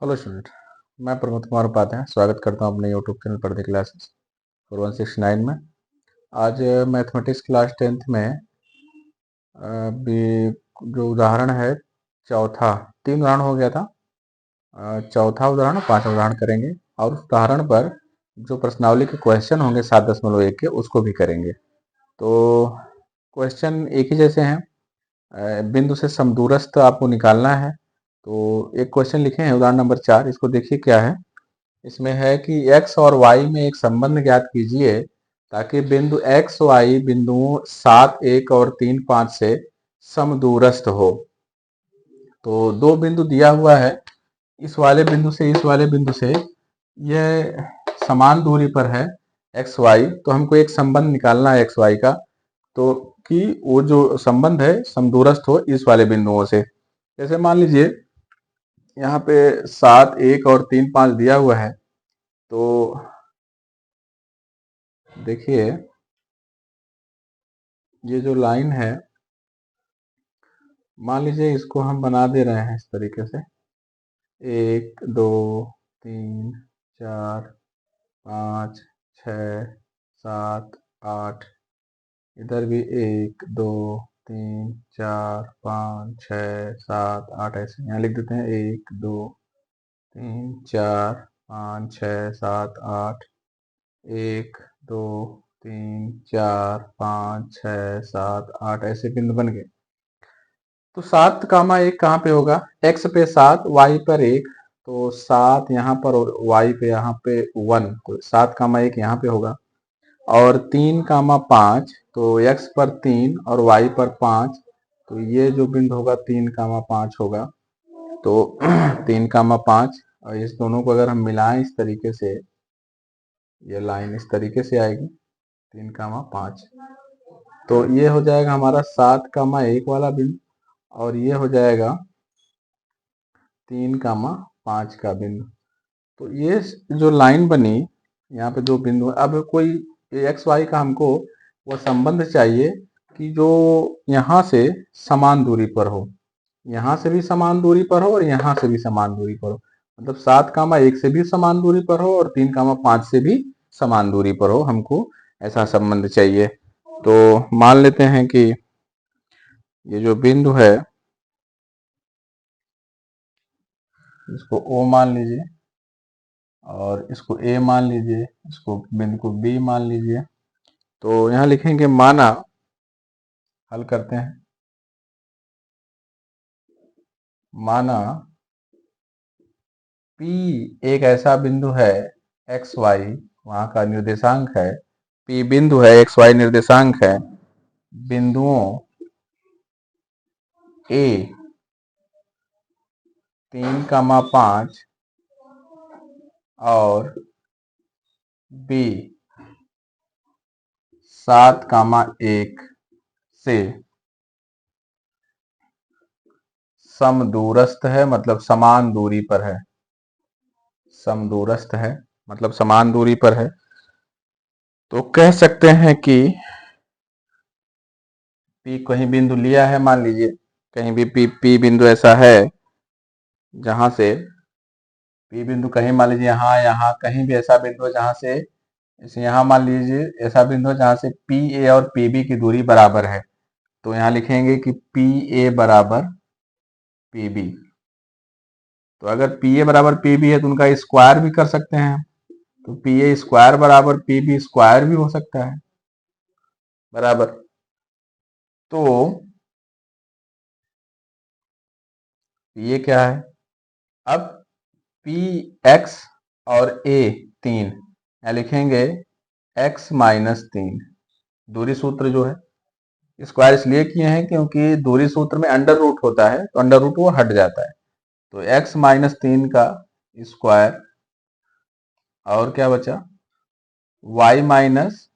Hello student. मैं प्रमोद कुमार उपाध्याय स्वागत करता हूं अपने यूट्यूब चैनल पढ़ने क्लासेस 4169 में। आज मैथमेटिक्स क्लास 10th में भी जो उदाहरण है चौथा, 3 उदाहरण हो गया था। चौथा उदाहरण 5वां उदाहरण करेंगे और उस उदाहरण पर जो प्रश्नावली के क्वेश्चन होंगे 7.1 के उसको भी करेंगे। तो क्वेश्चन एक ही जैसे हैं। बिंदु से समदूरस्थ आपको निकालना है। तो एक क्वेश्चन लिखे हैं उदाहरण नंबर 4, इसको देखिए क्या है। इसमें है कि x और y में एक संबंध ज्ञात कीजिए ताकि बिंदु x y बिंदुओं 7 1 और 3 5 से समदूरस्थ हो। तो दो बिंदु दिया हुआ है, इस वाले बिंदु से इस वाले बिंदु से यह समान दूरी पर है एक्स वाई। तो हमको एक संबंध निकालना है एक्स वाई का, तो कि वो जो संबंध है समदूरस्थ हो इस वाले बिंदुओं से। जैसे मान लीजिए यहाँ पे 7 1 और 3 5 दिया हुआ है। तो देखिए ये जो लाइन है, मान लीजिए इसको हम बना दे रहे हैं इस तरीके से 1 2 3 4 5 6 7 8। इधर भी 1 2 3 4 5 6 7 8 ऐसे यहाँ लिख देते हैं 1 2 3 4 5 6 7 8। 1 2 3 4 5 6 7 8 ऐसे बिंदु बन गए। तो 7 1 कहाँ पे होगा? x पे 7 y पर 1। तो 7 यहाँ पर और y पे यहाँ पे 1, तो 7 1 यहाँ पे होगा। और 3 5, तो x पर 3 और y पर 5, तो ये जो बिंदु होगा 3 5 होगा। तो 3 5 और इस दोनों को अगर हम मिलाएं इस तरीके से, ये लाइन इस तरीके से आएगी 3 5। तो ये हो जाएगा हमारा 7 1 वाला बिंदु और ये हो जाएगा 3 5 का बिंदु। तो ये जो लाइन बनी यहाँ पे दो बिंदु, अब कोई एक्स वाई का हमको वो संबंध चाहिए कि जो यहाँ से समान दूरी पर हो, यहाँ से भी समान दूरी पर हो और यहाँ से भी समान दूरी पर हो। मतलब 7 1 से भी समान दूरी पर हो और 3 5 से भी समान दूरी पर हो, हमको ऐसा संबंध चाहिए। तो मान लेते हैं कि ये जो बिंदु है इसको O मान लीजिए और इसको A मान लीजिए, इसको बिंदु को B मान लीजिए। तो यहाँ लिखेंगे माना, हल करते हैं, माना P एक ऐसा बिंदु है एक्स वाई, वहाँ का निर्देशांक है P, बिंदु है एक्स वाई निर्देशांक है। बिंदुओं A 3 5 और B 7 1 से समदूरस्थ है, मतलब समान दूरी पर है। समदूरस्थ है मतलब समान दूरी पर है। तो कह सकते हैं कि P कहीं बिंदु लिया है, मान लीजिए कहीं भी P बिंदु ऐसा है जहां से P बिंदु कहीं मान लीजिए यहाँ यहाँ कहीं भी ऐसा बिंदु है जहां से, इसे यहाँ मान लीजिए ऐसा बिंदु है जहां से PA और PB की दूरी बराबर है। तो यहाँ लिखेंगे कि PA बराबर PB। तो अगर PA बराबर PB है तो उनका स्क्वायर भी कर सकते हैं। तो PA स्क्वायर बराबर PB स्क्वायर भी हो सकता है, बराबर। तो ये क्या है? अब पी एक्स और ए 3, यहाँ लिखेंगे x माइनस 3। दूरी सूत्र जो है स्क्वायर इसलिए किए हैं क्योंकि दूरी सूत्र में अंडर रूट होता है, तो अंडर रूट वो हट जाता है। तो x माइनस 3 का स्क्वायर और क्या बचा? y माइनस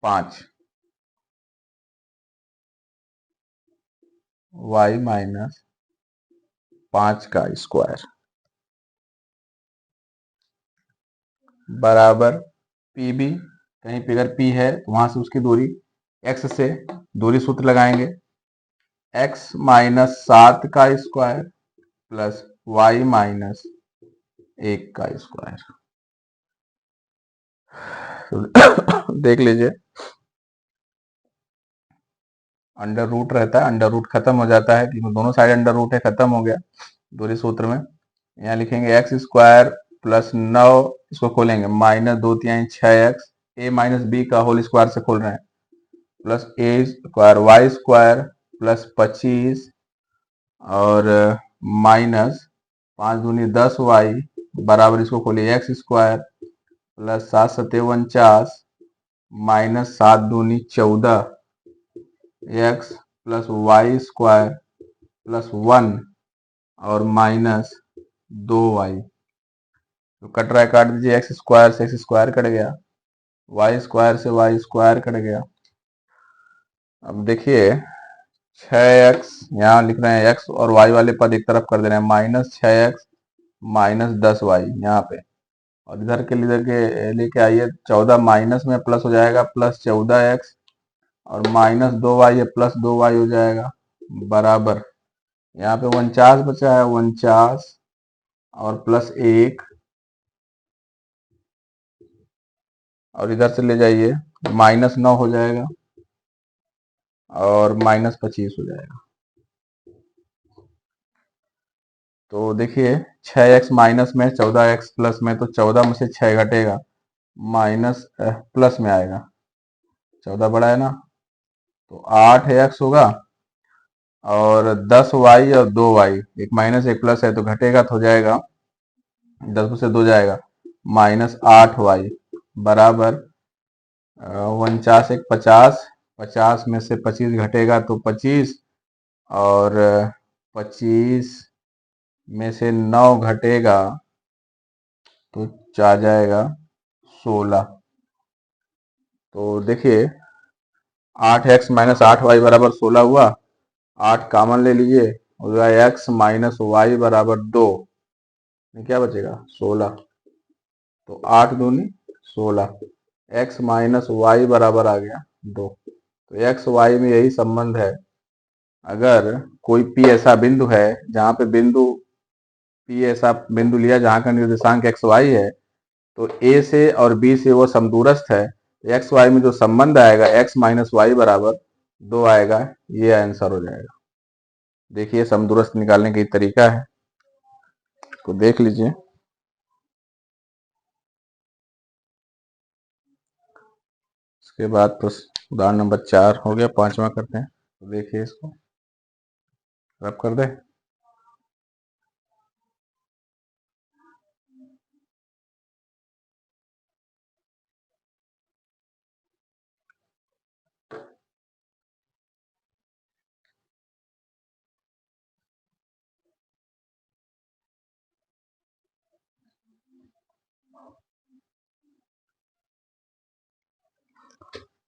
5, y माइनस 5 का स्क्वायर बराबर PB। कहीं पे अगर P है तो वहां से उसकी दूरी x से दूरी सूत्र लगाएंगे, x माइनस 7 का स्क्वायर प्लस y माइनस 1 का स्क्वायर। देख लीजिए, अंडर रूट रहता है, अंडर रूट खत्म हो जाता है क्योंकि दोनों साइड अंडर रूट है, खत्म हो गया दूसरे सूत्र में। यहाँ लिखेंगे एक्स स्क्वायर प्लस 9, इसको खोलेंगे माइनस 2 × 6x, ए माइनस बी का होल स्क्वायर से खोल रहे हैं, प्लस ए स्क्वायर वाई स्क्वायर प्लस 25 और माइनस 5 दूनी 10y बराबर, इसको खोलिए एक्स स्क्वायर प्लस 7 सत्ते 49 माइनस 7 दूनी 14 x plus y square plus 1 और माइनस 2y। तो कट रहा है, काट दीजिए, एक्स स्क्वायर से एक्स स्क्वायर कट गया, वाई स्क्वायर से वाई स्क्वायर कट गया। अब देखिए 6x, यहाँ लिख रहे हैं x और y वाले पद एक तरफ कर दे रहे हैं, माइनस 6x माइनस 10y यहाँ पे, और इधर के लेके आइए 14 माइनस में प्लस हो जाएगा, प्लस 14x और माइनस 2y, ये प्लस 2y हो जाएगा बराबर, यहाँ पे 49 बचा है, 49 और प्लस 1 और इधर से ले जाइए माइनस 9 हो जाएगा और माइनस 25 हो जाएगा। तो देखिए 6x माइनस में 14x प्लस में, तो 14 में से 6 घटेगा, माइनस प्लस में आएगा, 14 बड़ा है ना, तो 8x होगा और 10y और 2y, एक माइनस एक प्लस है तो घटेगा तो हो जाएगा 10 में से 2 जाएगा, माइनस 8y बराबर 49 एक 50, 50 में से 25 घटेगा तो 25 और 25 में से 9 घटेगा तो आ जाएगा 16। तो देखिए 8x माइनस 8y बराबर 16 हुआ, 8 कॉमन ले लीजिए, हो जाएगा x माइनस वाई बराबर 2, क्या बचेगा 16, तो 8 दूनी 16, x माइनस वाई बराबर आ गया 2। तो x y में यही संबंध है, अगर कोई P ऐसा बिंदु है जहाँ पे P ऐसा बिंदु लिया जहाँ का निर्देशांक x y है, तो A से और B से वो समदूरस्थ है, एक्स वाई में जो संबंध आएगा x माइनस वाई बराबर 2 आएगा, ये आंसर हो जाएगा। देखिए समदूरस्थ निकालने का तरीका है, तो देख लीजिए। इसके बाद उदाहरण नंबर 4 हो गया, 5वां करते हैं। तो देखिए इसको रब कर दे।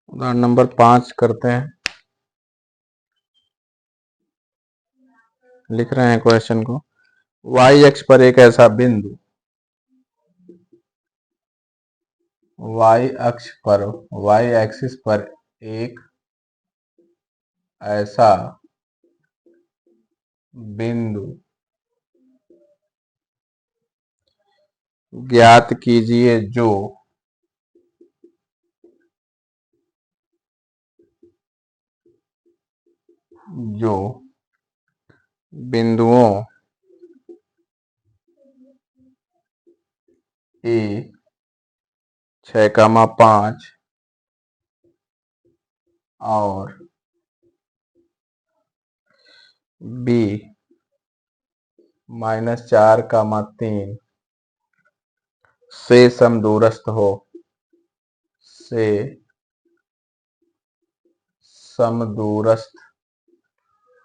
उदाहरण नंबर 5 करते हैं। लिख रहे हैं क्वेश्चन को, y अक्ष पर एक ऐसा बिंदु, y अक्ष पर, y एक्सिस पर एक ऐसा बिंदु ज्ञात कीजिए जो बिंदुओं ए 6,5 और बी -4,3 से समदूरस्थ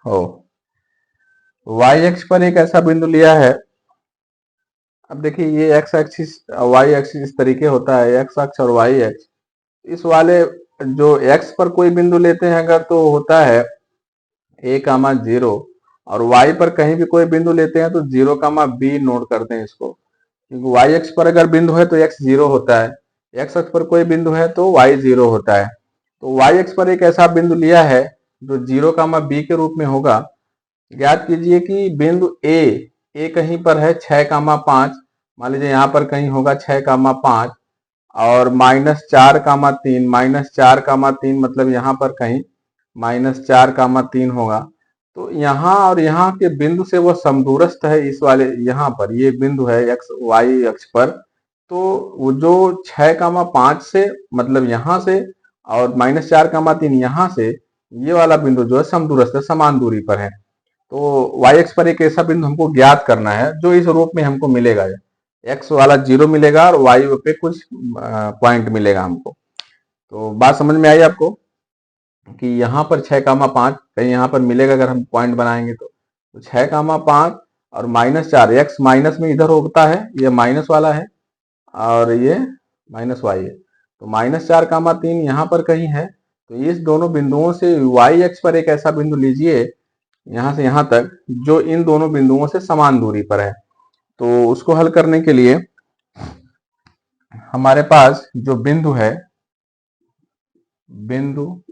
हो, y अक्ष पर एक ऐसा बिंदु लिया है। अब देखिए ये x एक्सिस y एक्सिस इस तरीके होता है, x अक्ष और y अक्ष, इस वाले जो x पर कोई बिंदु लेते हैं अगर, तो होता है a,0 और y पर कहीं भी कोई बिंदु लेते हैं तो 0,b नोट करते हैं इसको, क्योंकि y अक्ष पर अगर बिंदु है तो x 0 होता है, x अक्ष पर कोई बिंदु है तो y 0 होता है। तो y अक्ष पर एक ऐसा बिंदु लिया है जो 0,b के रूप में होगा। ज्ञात कीजिए कि बिंदु ए कहीं पर है 6,5 मान लीजिए यहाँ पर कहीं होगा 6,5 और -4,3, -4,3 मतलब यहाँ पर कहीं -4,3 होगा। तो यहाँ और यहाँ के बिंदु से वो समदूरस्थ है, इस वाले यहाँ पर ये बिंदु है एक्स वाई अक्ष पर। तो वो जो 6,5 से मतलब यहाँ से और -4,3 यहाँ से ये वाला बिंदु जो है समदूरस्थ है, समान दूरी पर है। तो वाई एक्स पर एक ऐसा बिंदु हमको ज्ञात करना है जो इस रूप में हमको मिलेगा। एक्स वाला 0 मिलेगा और वाई पे कुछ पॉइंट मिलेगा हमको। तो बात समझ में आई आपको कि यहाँ पर 6,5 कहीं यहाँ पर मिलेगा अगर हम पॉइंट बनाएंगे तो 6,5 और -4, एक्स माइनस में इधर होता है, ये माइनस वाला है और ये माइनस वाई है। तो -4,3 यहाँ पर कहीं है। तो इस दोनों बिंदुओं से वाई एक्स पर एक ऐसा बिंदु लीजिए यहाँ से यहाँ तक जो इन दोनों बिंदुओं से समान दूरी पर है। तो उसको हल करने के लिए हमारे पास जो बिंदु है, बिंदु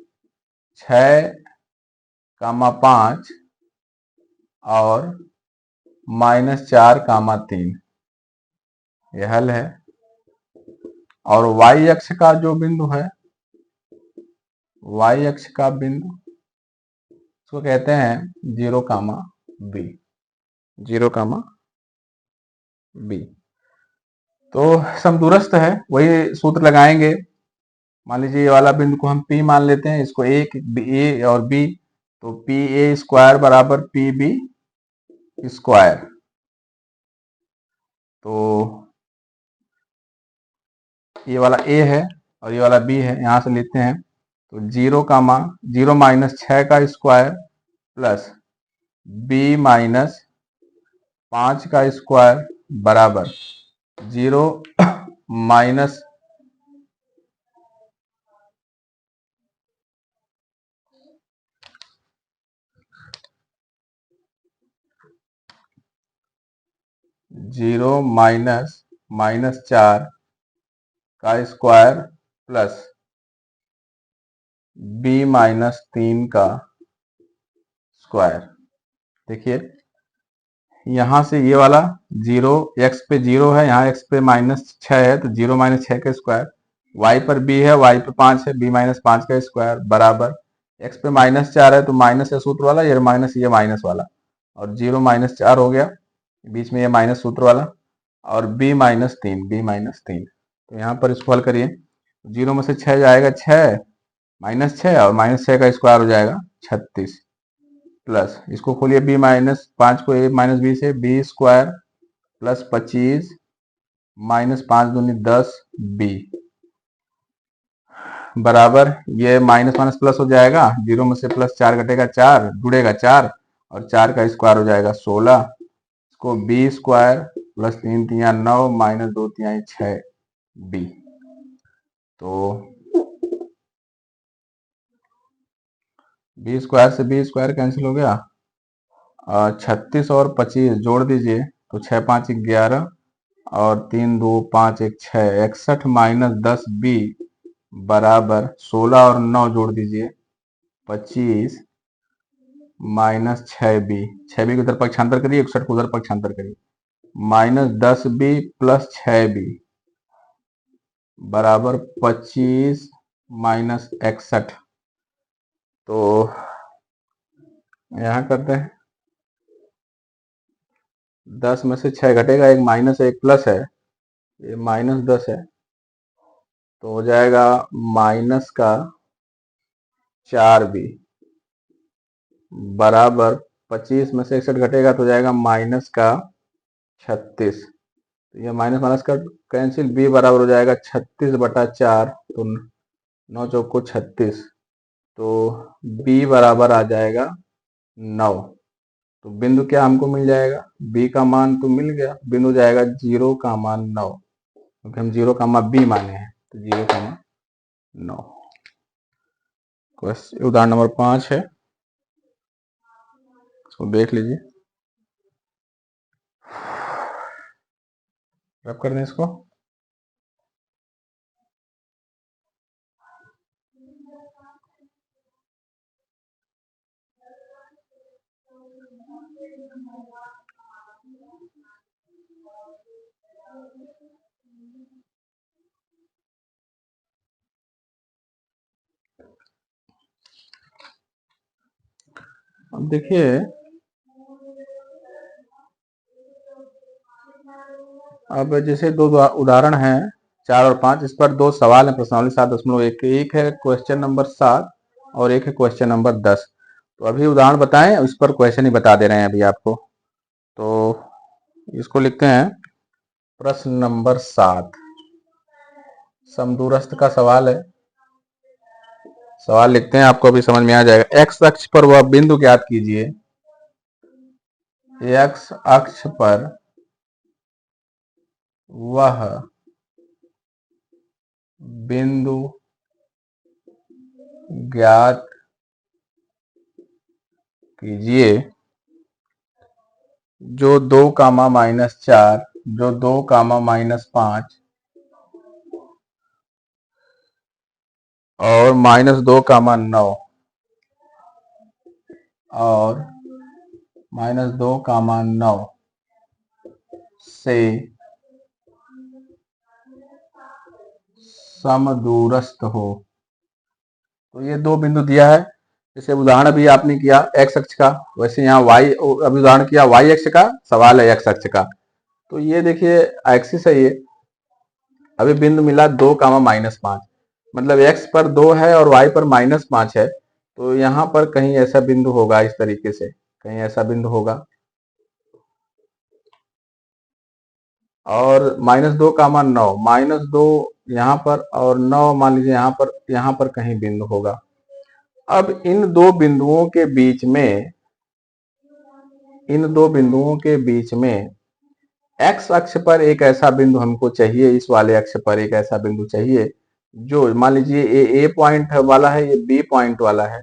6,5 और -4,3 ये हल है। और y अक्ष का जो बिंदु है, y अक्ष का बिंदु उसको कहते हैं 0,b, 0,b। तो समदूरस्थ है, वही सूत्र लगाएंगे। मान लीजिए ये वाला बिंदु को हम P मान लेते हैं, इसको A और B, तो PA² बराबर PB स्क्वायर। तो ये वाला A है और ये वाला B है, यहां से लेते हैं। तो 0 माइनस 6 का स्क्वायर प्लस B माइनस 5 का स्क्वायर बराबर 0 माइनस 0 माइनस 4 का स्क्वायर प्लस b -3 का स्क्वायर। देखिए यहां से ये वाला 0 x पे 0 है, यहाँ x पे -6 है, तो 0 - 6 का स्क्वायर। y पर b है, y पे 5 है, b -5 का स्क्वायर बराबर x पे -4 है तो माइनस है सूत्र वाला, ये माइनस ये माइनस वाला, और 0 -4 हो गया, बीच में ये माइनस सूत्र वाला, और b -3। तो यहाँ पर इसको हल करिए, 0 में से 6 जाएगा 6, -6 और -6 का स्क्वायर हो जाएगा 36, प्लस इसको खोलिए b-5 को a -b से b स्क्वायर प्लस 25 -5 दूनी 10 b बराबर, ये माइनस माइनस प्लस हो जाएगा, 0 में से प्लस 4 घटेगा 4, जुड़ेगा 4 और 4 का स्क्वायर हो जाएगा 16। इसको b स्क्वायर प्लस 3 तिया 9 -2 तिहाई 6 b। तो b स्क्वायर से b स्क्वायर कैंसिल हो गया, 36 और 25 जोड़ दीजिए तो 6 5 11 और 3 2 5 1 6, 61 -10 b बराबर 16 और 9 जोड़ दीजिए 25 -6 b, 6 b को उधर पक्षांतर करिए, 61 को उधर पक्षांतर करिए, -10 b प्लस 6 b बराबर 25 -61। तो यहाँ करते हैं, 10 में से 6 घटेगा, एक माइनस है एक प्लस है, ये -10 है तो हो जाएगा माइनस का 4b बराबर 25 में से 61 घटेगा तो हो जाएगा माइनस का 36। तो ये माइनस माइनस का कैंसिल, b बराबर हो जाएगा 36/4, तो 9 चौक को 36, तो b बराबर आ जाएगा 9। तो बिंदु क्या हमको मिल जाएगा, b का मान तो मिल गया, बिंदु जाएगा 0 का मान 9, क्योंकि हम 0 का मान b माने हैं, तो 0 का मान 9। क्वेश्चन उदाहरण नंबर 5 है, इसको देख लीजिए, रब कर दें इसको। अब देखिए, अब जैसे दो उदाहरण हैं 4 और 5, इस पर दो सवाल हैं प्रश्नावली 7.1 के। एक है क्वेश्चन नंबर 7 और एक है क्वेश्चन नंबर 10। तो अभी उदाहरण बताएं, इस पर क्वेश्चन ही बता दे रहे हैं अभी आपको। तो इसको लिखते हैं प्रश्न नंबर 7, समदूरस्थ का सवाल है। सवाल लिखते हैं, आपको अभी समझ में आ जाएगा। एक्स अक्ष पर वह बिंदु ज्ञात कीजिए। एक्स अक्ष पर वह बिंदु ज्ञात कीजिए जो 2, -4, जो 2, -5 और -2, -9 और -2, से समदूरस्थ हो। तो ये दो बिंदु दिया है। जैसे उदाहरण भी आपने किया एक्स अक्ष का, वैसे यहाँ वाई, अभी उदाहरण किया वाई अक्ष का, सवाल है एक्स अक्ष का। तो ये देखिए एक्सिस है ये। अभी बिंदु मिला 2, -5, मतलब एक्स पर 2 है और वाई पर -5 है। तो यहाँ पर कहीं ऐसा बिंदु होगा, इस तरीके से कहीं ऐसा बिंदु होगा। और -2, -9 यहाँ पर और 9 मान लीजिए यहाँ पर कहीं बिंदु होगा। अब इन दो बिंदुओं के बीच में, इन दो बिंदुओं के बीच में एक्स अक्ष पर एक ऐसा बिंदु हमको चाहिए, इस वाले अक्ष पर एक ऐसा बिंदु चाहिए जो मान लीजिए ए पॉइंट वाला है, ये बी पॉइंट वाला है।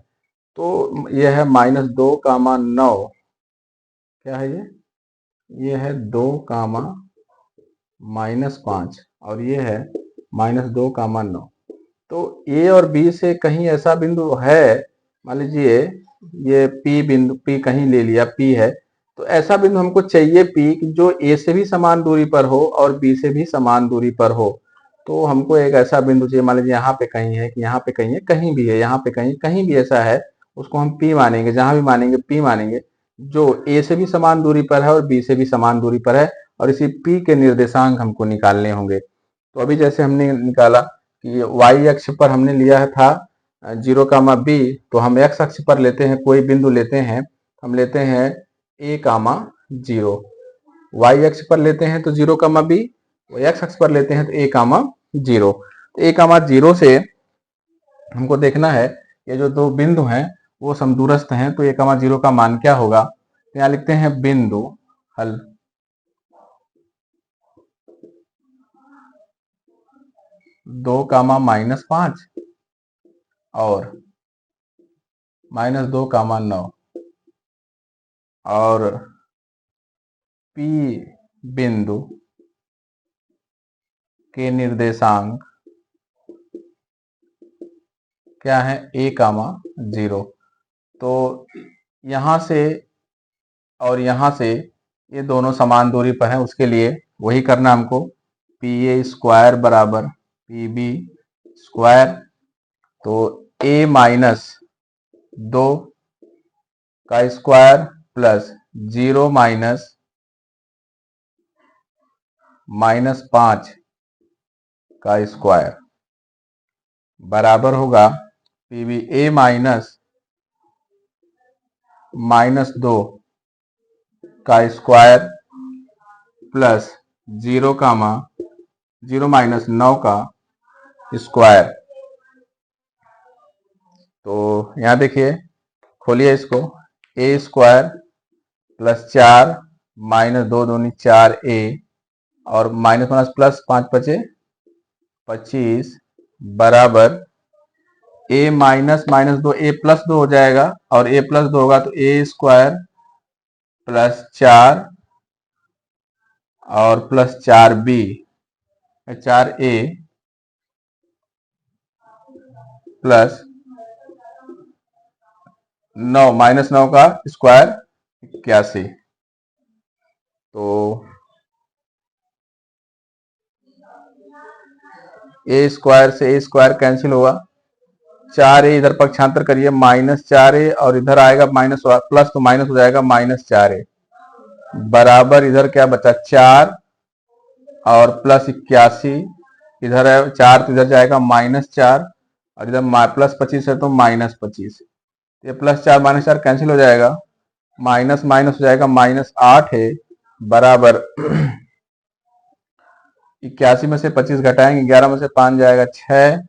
तो यह है -2, 9, क्या है ये है 2, -5 और ये है -2, 9। तो ए और बी से कहीं ऐसा बिंदु है, मान लीजिए ये पी बिंदु, पी कहीं ले लिया, पी है। तो ऐसा बिंदु हमको चाहिए पी जो ए से भी समान दूरी पर हो और बी से भी समान दूरी पर हो। तो हमको एक ऐसा बिंदु चाहिए, मान लीजिए यहाँ पे कहीं है, यहाँ पे कहीं है, कहीं भी है, यहाँ पे कहीं कहीं भी ऐसा है, उसको हम पी मानेंगे, जहां भी मानेंगे पी मानेंगे, जो ए से भी समान दूरी पर है और बी से भी समान दूरी पर है। और इसी पी के निर्देशांक हमको निकालने होंगे। तो अभी जैसे हमने निकाला कि वाई अक्ष पर हमने लिया था 0, बी, तो हम एक्स अक्ष पर लेते हैं, कोई बिंदु लेते हैं, हम लेते हैं A, 0। वाई अक्ष पर लेते हैं तो 0, बी, एक्स अक्ष पर लेते हैं तो A, 0। तो A, 0 से हमको देखना है ये जो दो बिंदु हैं वो समदूरस्थ हैं। तो A, 0 का मान क्या होगा? तो यहाँ लिखते हैं बिंदु हल। 2, -5 और -2, 9 और P बिंदु के निर्देशांक क्या है? A, 0। तो यहां से और यहां से ये दोनों समान दूरी पर है, उसके लिए वही करना हमको। PA² बराबर PB²। तो A-2 का स्क्वायर प्लस 0 -5 का स्क्वायर बराबर होगा PBA -2 का स्क्वायर प्लस 0, 0 -9 का स्क्वायर। तो यहाँ देखिए, खोलिए इसको, A² प्लस 4 -2 दूनी 4A और माइनस प्लस 5 बचे 25 बराबर A -2 A+2 हो जाएगा और A+2 होगा तो A² प्लस 4 और प्लस 4B 4A प्लस 9 -9 का स्क्वायर 81। तो ए स्क्वायर से ए स्क्वायर कैंसिल होगा, 4a इधर पक्षांतर करिए -4a और इधर आएगा माइनस प्लस तो माइनस हो जाएगा -4a बराबर इधर क्या बचा 4 और प्लस 81 इधर है 4 तो इधर जाएगा -4 और इधर प्लस 25 है तो -25, ये +4 -4 कैंसिल हो जाएगा, माइनस माइनस हो जाएगा -8 है बराबर 81 में से 25 घटाएंगे 11 में से 5 जाएगा 6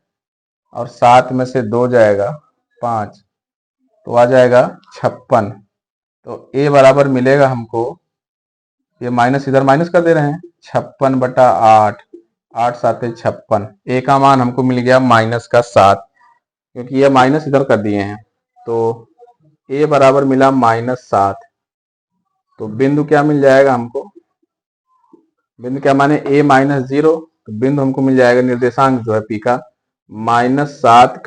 और 7 में से 2 जाएगा 5 तो आ जाएगा 56। तो a बराबर मिलेगा हमको, ये माइनस इधर माइनस कर दे रहे हैं 56/8, 8 7 56, a का मान हमको मिल गया -7 क्योंकि ये माइनस इधर कर दिए हैं तो a बराबर मिला -7। तो बिंदु क्या मिल जाएगा हमको, बिंदु क्या माने a-0, तो बिंदु हमको मिल जाएगा निर्देशांक जो है p का -7,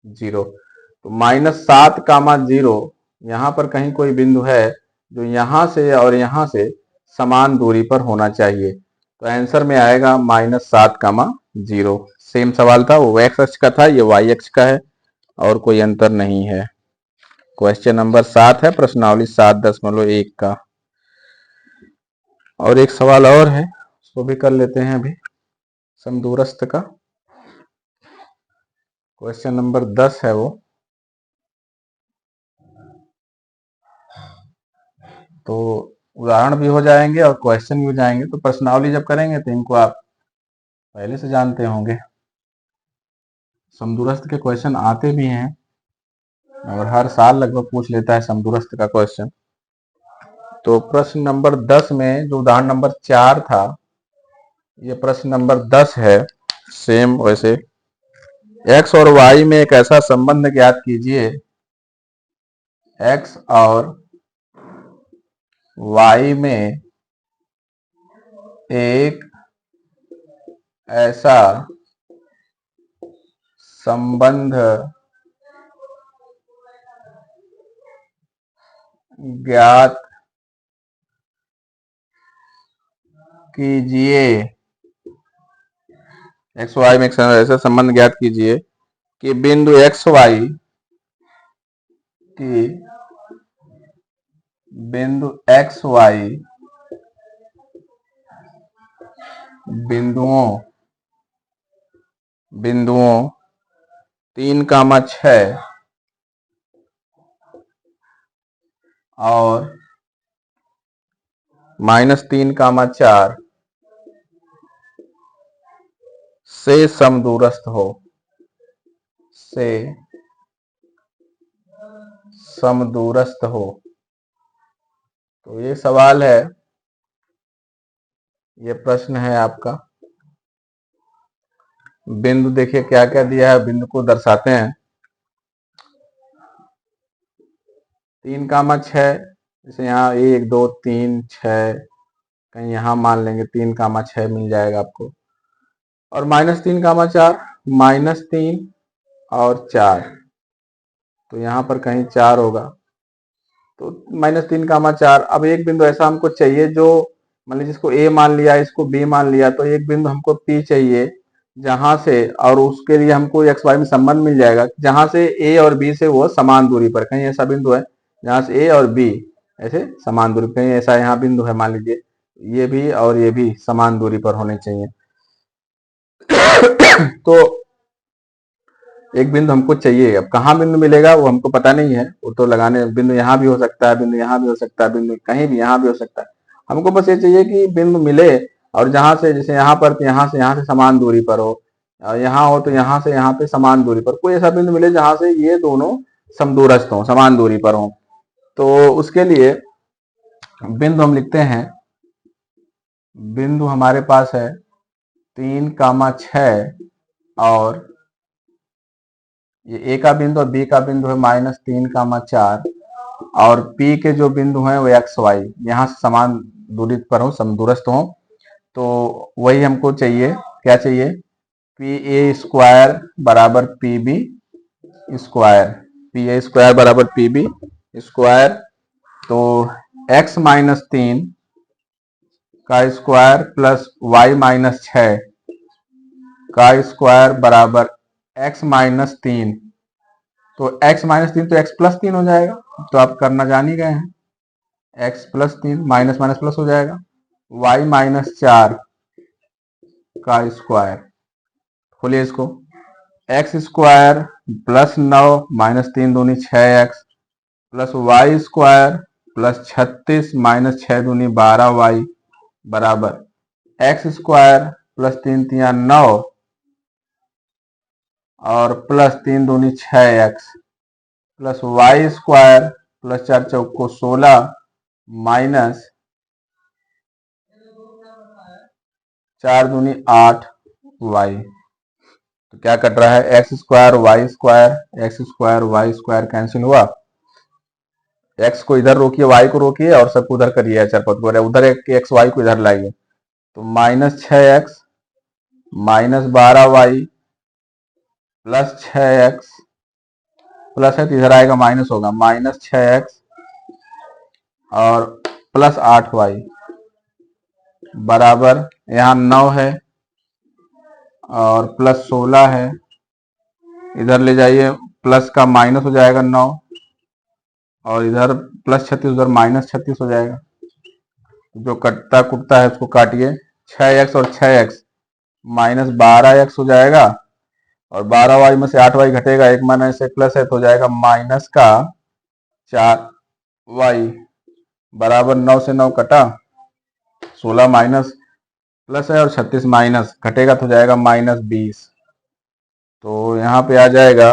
0। तो -7, 0 यहाँ पर कहीं कोई बिंदु है जो यहाँ से और यहाँ से समान दूरी पर होना चाहिए, तो आंसर में आएगा -7, 0। सेम सवाल था, वो x अक्ष का था, ये y अक्ष का है और कोई अंतर नहीं है। क्वेश्चन नंबर 7 है, प्रश्नावली 7.1 का। और एक सवाल और है, उसको भी कर लेते हैं अभी, समदूरस्थ का। क्वेश्चन नंबर 10 है वो, तो उदाहरण भी हो जाएंगे और क्वेश्चन भी हो जाएंगे। तो प्रश्नावली जब करेंगे तो इनको आप पहले से जानते होंगे, समदूरस्थ के क्वेश्चन आते भी हैं और हर साल लगभग पूछ लेता है समदूरस्थ का क्वेश्चन। तो प्रश्न नंबर 10 में जो उदाहरण नंबर 4 था, ये प्रश्न नंबर 10 है। सेम वैसे x और y में एक ऐसा संबंध ज्ञात कीजिए, x और y में एक ऐसा संबंध ज्ञात कीजिए, एक्स वाई में एक ऐसा संबंध ज्ञात कीजिए कि बिंदु एक्स वाई की बिंदु एक्स वाई बिंदुओं 3,6 और -3,4 से समदूरस्थ हो। तो ये सवाल है, ये प्रश्न है आपका। बिंदु देखिए क्या क्या दिया है, बिंदु को दर्शाते हैं। 3,6 जैसे यहाँ 1 2 3 6, कहीं यहाँ मान लेंगे 3,6 मिल जाएगा आपको। और -3,4, -3 और 4, तो यहाँ पर कहीं 4 होगा, तो -3,4। अब एक बिंदु ऐसा हमको चाहिए जो मान लीजिए जिसको a मान लिया, इसको b मान लिया, तो एक बिंदु हमको p चाहिए जहां से, और उसके लिए हमको x y में संबंध मिल जाएगा जहां से a और b से वो समान दूरी पर, कहीं ऐसा बिंदु है जहां से a और b ऐसे समान दूरी, कहीं ऐसा यहाँ बिंदु है, मान लीजिए ये भी और ये भी समान दूरी पर होने चाहिए। तो एक बिंदु हमको चाहिए, अब कहाँ बिंदु मिलेगा वो हमको पता नहीं है, वो तो लगाने, बिंदु यहाँ भी हो सकता है, बिंदु यहाँ भी हो सकता है, बिंदु कहीं भी यहाँ भी हो सकता है। हमको बस ये चाहिए कि बिंदु मिले और जहां से, जैसे यहाँ पर तो यहाँ से समान दूरी पर हो, और यहाँ हो तो यहाँ से यहाँ पे समान दूरी पर कोई ऐसा बिंदु मिले जहां से ये दोनों समदूरस्थ हो, समान दूरी पर हो। तो उसके लिए बिंदु हम लिखते हैं, बिंदु हमारे पास है 3,6 और ये ए का बिंदु और बी का बिंदु है -3,4 और पी के जो बिंदु हैं वो एक्स वाई यहाँ से समान दूरी पर हो, समदूरस्थ हो। तो वही हमको चाहिए, क्या चाहिए, पी ए स्क्वायर बराबर P B square, P A square बराबर पी बी स्क्वायर। तो x -3 का स्क्वायर प्लस y -6 का स्क्वायर बराबर x माइनस 3। तो x माइनस 3 तो x प्लस 3 हो जाएगा, तो आप करना जान ही गए हैं। x plus 3 minus minus plus हो जाएगा। y माइनस 4 का स्क्वायर, खोलिए इसको, x स्क्वायर प्लस 9 माइनस 3 दूनी 6x plus y square plus 36 minus 6 दूनी 12y बराबर एक्स स्क्वायर प्लस 3 तिया 9 और प्लस 3 दूनी 6x plus y square plus 4 चौको 16 माइनस 4 दूनी 8y। तो क्या कट रहा है, x square y square cancel हुआ। एक्स को इधर रोकिए, वाई को रोकिए और सबको उधर करिए, चरपट को उधर एक एक्स वाई को इधर लाइए। तो minus 6x minus 12y plus 6x plus है तो इधर आएगा माइनस होगा, माइनस 6x और प्लस 8y बराबर यहाँ 9 है और प्लस 16 है, इधर ले जाइए प्लस का माइनस हो जाएगा 9 और इधर प्लस 36 उधर माइनस 36 हो जाएगा। जो कटता कुटता है उसको काटिए, 6x और 6x माइनस 12x हो जाएगा और 12y में से 8y घटेगा, एक माइनस एक प्लस है तो हो जाएगा माइनस का 4y बराबर 9 से 9 कटा, 16 माइनस प्लस है और 36 माइनस घटेगा तो हो जाएगा माइनस 20। तो यहाँ पे आ जाएगा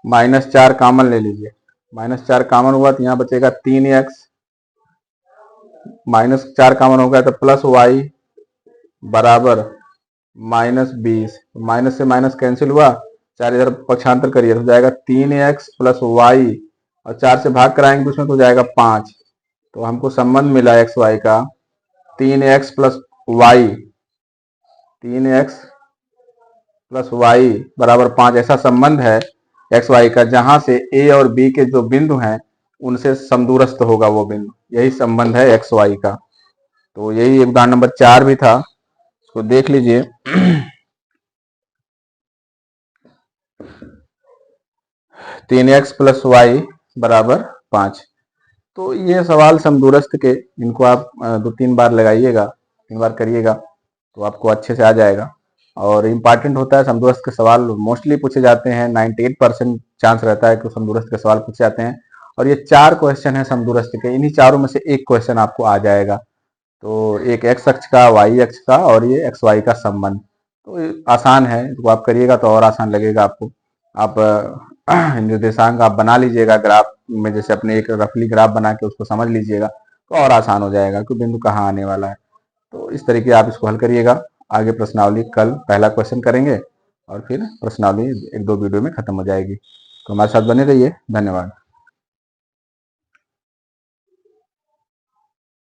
माइनस 4 कामन ले लीजिए, माइनस 4 कामन हुआ तो यहाँ बचेगा 3x, माइनस 4 कामन हो गया तो प्लस y बराबर माइनस 20। माइनस से माइनस कैंसिल हुआ, 4 इधर पक्षांतर करिए तो जाएगा 3x प्लस y और 4 से भाग कराएंगे तो उसमें तो जाएगा 5। तो हमको संबंध मिला एक्स वाई का 3x plus Y, 3x plus Y बराबर 5। ऐसा संबंध है एक्स वाई का जहां से ए और बी के जो बिंदु हैं उनसे समदूरस्थ होगा वो बिंदु, यही संबंध है एक्स वाई का। तो यही उदाहरण नंबर 4 भी था, इसको देख लीजिए। 3x प्लस वाई बराबर 5। तो ये सवाल समदूरस्थ के, इनको आप 2-3 बार लगाइएगा, 3 बार करिएगा तो आपको अच्छे से आ जाएगा। और इम्पॉर्टेंट होता है समदूरस्थ के सवाल, मोस्टली पूछे जाते हैं, 98% चांस रहता है कि समदूरस्थ के सवाल पूछे जाते हैं। और ये 4 क्वेश्चन है समदूरस्थ के, इन्हीं चारों में से एक क्वेश्चन आपको आ जाएगा। तो एक एक्स अक्ष का, वाई अक्ष का और ये एक्स वाई का संबंध, तो आसान है, तो आप करिएगा तो और आसान लगेगा आपको। आप निर्देशांक आप बना लीजिएगा ग्राफ में, जैसे अपने एक रफली ग्राफ बना के उसको समझ लीजिएगा तो और आसान हो जाएगा कि बिंदु कहाँ आने वाला है। तो इस तरीके आप इसको हल करिएगा। आगे प्रश्नावली कल पहला क्वेश्चन करेंगे और फिर प्रश्नावली 1-2 वीडियो में खत्म हो जाएगी। तो हमारे साथ बने रहिए, धन्यवाद।